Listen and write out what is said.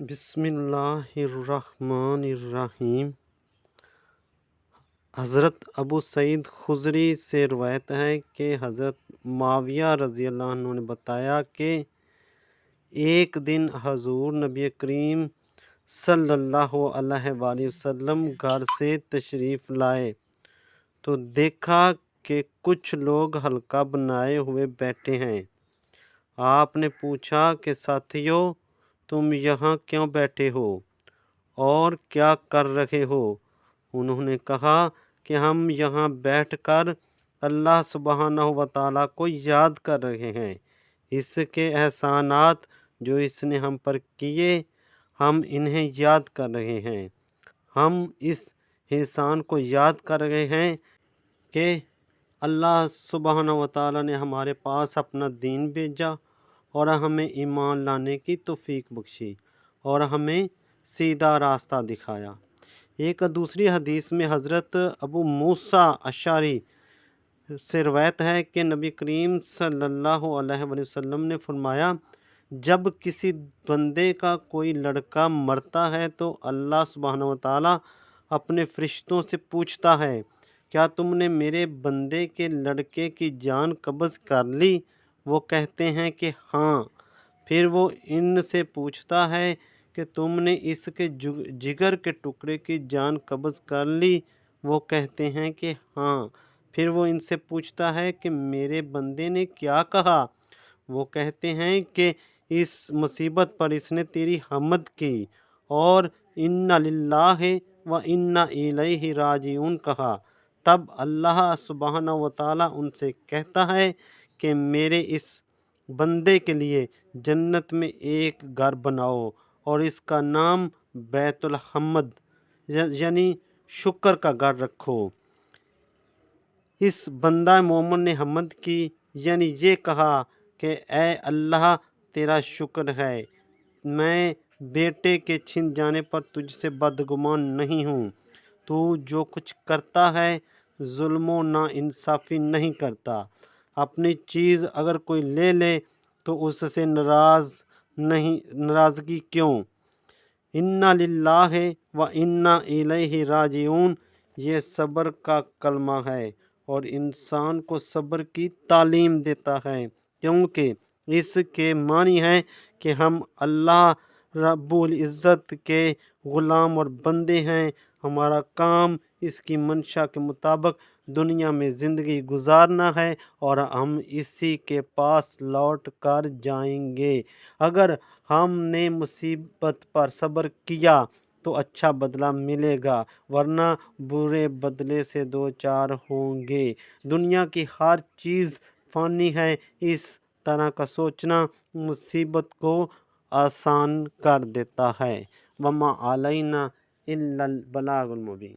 बिस्मिल्लाहिर्रहमानिर्रहीम। हज़रत अबू सईद खुदरी से रवायत है कि हज़रत मुआविया रज़ियल्लाहु अन्हु ने बताया कि एक दिन हजूर नबी करीम सल्लल्लाहु अलैहि वसल्लम घर से तशरीफ़ लाए तो देखा कि कुछ लोग हल्का बनाए हुए बैठे हैं। आपने पूछा कि साथियों, तुम यहाँ क्यों बैठे हो और क्या कर रहे हो? उन्होंने कहा कि हम यहाँ बैठकर अल्लाह सुब्हानहू व तआला को याद कर रहे हैं, इसके एहसानात जो इसने हम पर किए, हम इन्हें याद कर रहे हैं। हम इस एहसान को याद कर रहे हैं कि अल्लाह सुब्हानहू व तआला ने हमारे पास अपना दीन भेजा और हमें ईमान लाने की तौफीक बख्शी और हमें सीधा रास्ता दिखाया। एक दूसरी हदीस में हज़रत अबू मूसा अशअरी से रवायत है कि नबी करीम सल्लल्लाहु अलैहि वसल्लम ने फरमाया, जब किसी बंदे का कोई लड़का मरता है तो अल्लाह सुब्हानहू व तआला अपने फरिश्तों से पूछता है, क्या तुमने मेरे बंदे के लड़के की जान कब्ज़ कर ली? वो कहते हैं कि हाँ। फिर वो इनसे पूछता है कि तुमने इसके जिगर के टुकड़े की जान कब्ज़ कर ली? वो कहते हैं कि हाँ। फिर वो इनसे पूछता है कि मेरे बंदे ने क्या कहा? वो कहते हैं कि इस मुसीबत पर इसने तेरी हम्द की और इन्ना लिल्लाहि व इन्ना इलैहि राजिऊन कहा। तब अल्लाह सुब्हानहू व तआला उनसे कहता है कि मेरे इस बंदे के लिए जन्नत में एक घर बनाओ और इसका नाम बैतुल हम्द यानी शुक्र का घर रखो। इस बंदा मोमिन ने हम्द की यानी ये कहा कि ए अल्लाह, तेरा शुक्र है, मैं बेटे के छिन जाने पर तुझसे बदगुमान नहीं हूँ। तू जो कुछ करता है जुल्म ना इंसाफ़ी नहीं करता। अपनी चीज़ अगर कोई ले ले तो उससे नाराज़गी क्यों? इन्ना लिल्लाहि व इन्ना इलैहि राजिऊन ये सब्र का कलमा है और इंसान को सब्र की तालीम देता है, क्योंकि इसके मानी है कि हम अल्लाह रब्बुल इज़्ज़त के ग़ुलाम और बंदे हैं। हमारा काम इसकी मंशा के मुताबिक दुनिया में ज़िंदगी गुजारना है और हम इसी के पास लौट कर जाएंगे। अगर हमने मुसीबत पर सब्र किया तो अच्छा बदला मिलेगा, वरना बुरे बदले से दो चार होंगे। दुनिया की हर चीज़ फ़ानी है, इस तरह का सोचना मुसीबत को आसान कर देता है। वमा अलैना इल्लल बलागुल मुबीन।